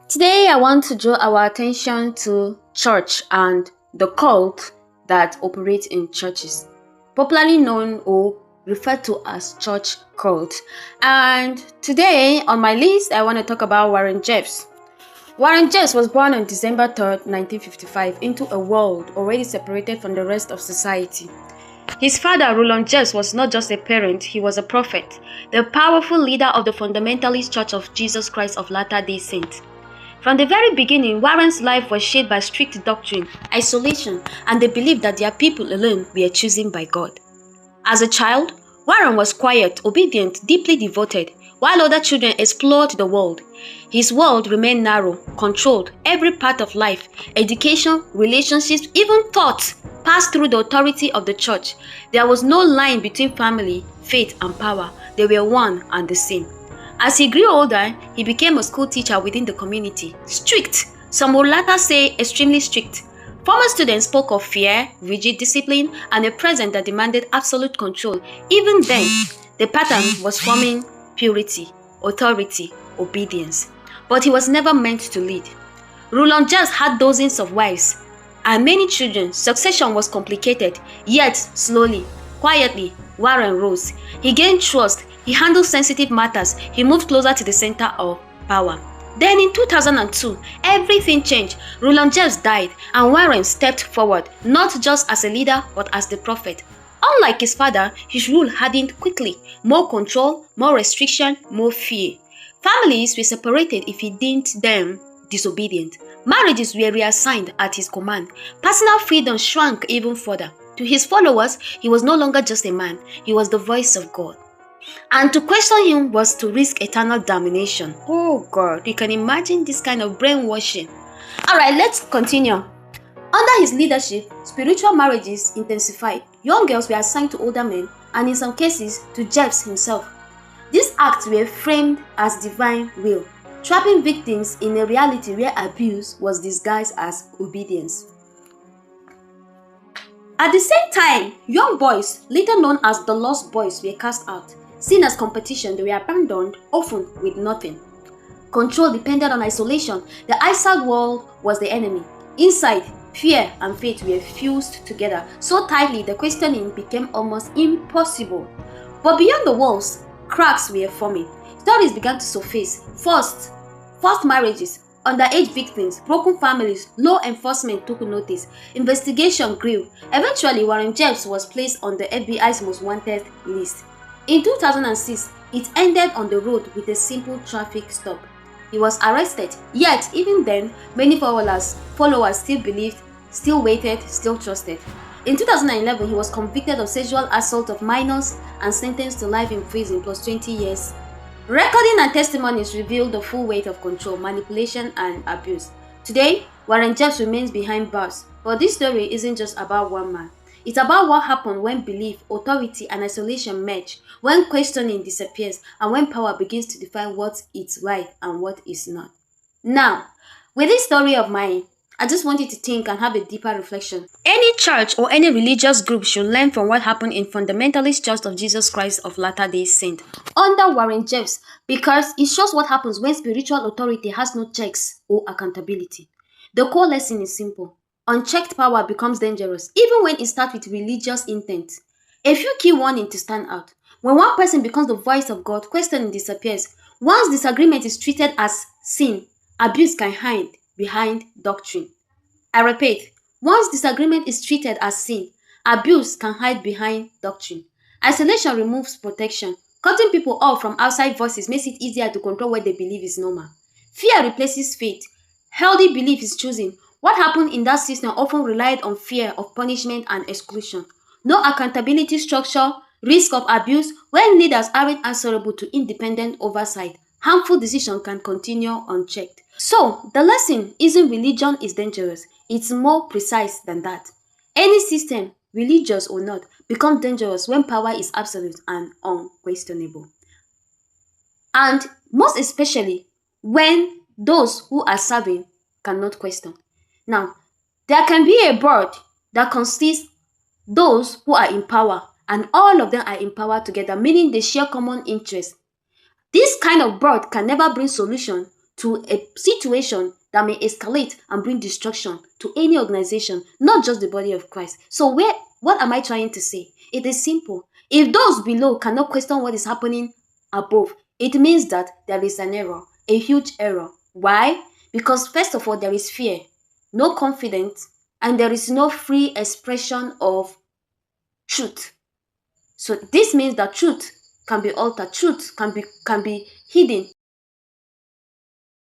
Today, I want to draw our attention to church and the cult that operates in churches, popularly known or referred to as church cult. And today, on my list, I want to talk about Warren Jeffs. Warren Jeffs was born on December 3rd, 1955, into a world already separated from the rest of society. His father, Roland Jeffs, was not just a parent, he was a prophet, the powerful leader of the Fundamentalist Church of Jesus Christ of Latter-day Saints. From the very beginning, Warren's life was shaped by strict doctrine, isolation, and the belief that their people alone were chosen by God. As a child, Warren was quiet, obedient, deeply devoted, while other children explored the world. His world remained narrow, controlled. Every part of life, education, relationships, even thoughts passed through the authority of the church. There was no line between family, faith, and power. They were one and the same. As he grew older, he became a school teacher within the community. Strict, some would later say extremely strict. Former students spoke of fear, rigid discipline, and a presence that demanded absolute control. Even then, the pattern was forming purity, authority, obedience. But he was never meant to lead. Roland Jeffs had dozens of wives and many children. Succession was complicated, yet slowly, quietly, Warren rose. He gained trust. He handled sensitive matters. He moved closer to the center of power. Then in 2002, everything changed. Roland Jeffs died and Warren stepped forward, not just as a leader, but as the prophet. Unlike his father, his rule hardened quickly. More control, more restriction, more fear. Families were separated if he deemed them disobedient. Marriages were reassigned at his command. Personal freedom shrank even further. To his followers, he was no longer just a man, he was the voice of God. And to question him was to risk eternal damnation. Oh God, you can imagine this kind of brainwashing. Alright, let's continue. Under his leadership, spiritual marriages intensified. Young girls were assigned to older men, and in some cases, to Jeffs himself. These acts were framed as divine will, trapping victims in a reality where abuse was disguised as obedience. At the same time, young boys, later known as the Lost Boys, were cast out. Seen as competition, they were abandoned, often with nothing. Control depended on isolation. The outside world was the enemy. Inside, fear and faith were fused together so tightly the questioning became almost impossible. But beyond the walls, cracks were forming. Stories began to surface. Forced marriages, underage victims, broken families. Law enforcement took notice. Investigation grew. Eventually, Warren Jeffs was placed on the FBI's most wanted list. In 2006, it ended on the road with a simple traffic stop. He was arrested, yet even then, many followers still believed, still waited, still trusted. In 2011, he was convicted of sexual assault of minors and sentenced to life in prison plus 20 years. Recording and testimonies revealed the full weight of control, manipulation, and abuse. Today, Warren Jeffs remains behind bars, but this story isn't just about one man. It's about what happened when belief, authority, and isolation merge, when questioning disappears, and when power begins to define what is right and what is not. Now, with this story of mine, I just want you to think and have a deeper reflection. Any church or any religious group should learn from what happened in Fundamentalist Church of Jesus Christ of Latter-day Saints under Warren Jeffs, because it shows what happens when spiritual authority has no checks or accountability. The core lesson is simple. Unchecked power becomes dangerous, even when it starts with religious intent. A few key warnings to stand out. When one person becomes the voice of God, questioning disappears. Once disagreement is treated as sin, abuse can hide behind doctrine. I repeat, once disagreement is treated as sin, abuse can hide behind doctrine. Isolation removes protection. Cutting people off from outside voices makes it easier to control what they believe is normal. Fear replaces faith. Healthy belief is chosen. What happened in that system often relied on fear of punishment and exclusion. No accountability structure, risk of abuse. When leaders aren't answerable to independent oversight, harmful decisions can continue unchecked. So, the lesson isn't religion is dangerous. It's more precise than that. Any system, religious or not, becomes dangerous when power is absolute and unquestionable. And most especially when those who are serving cannot question. Now, there can be a board that consists those who are in power, and all of them are empowered together, meaning they share common interests. This kind of board can never bring solution to a situation that may escalate and bring destruction to any organization, not just the body of Christ. So what am I trying to say? It is simple. If those below cannot question what is happening above, it means that there is an error, a huge error. Why? Because first of all, there is fear, no confidence, and there is no free expression of truth. So this means that truth can be altered, truth can be hidden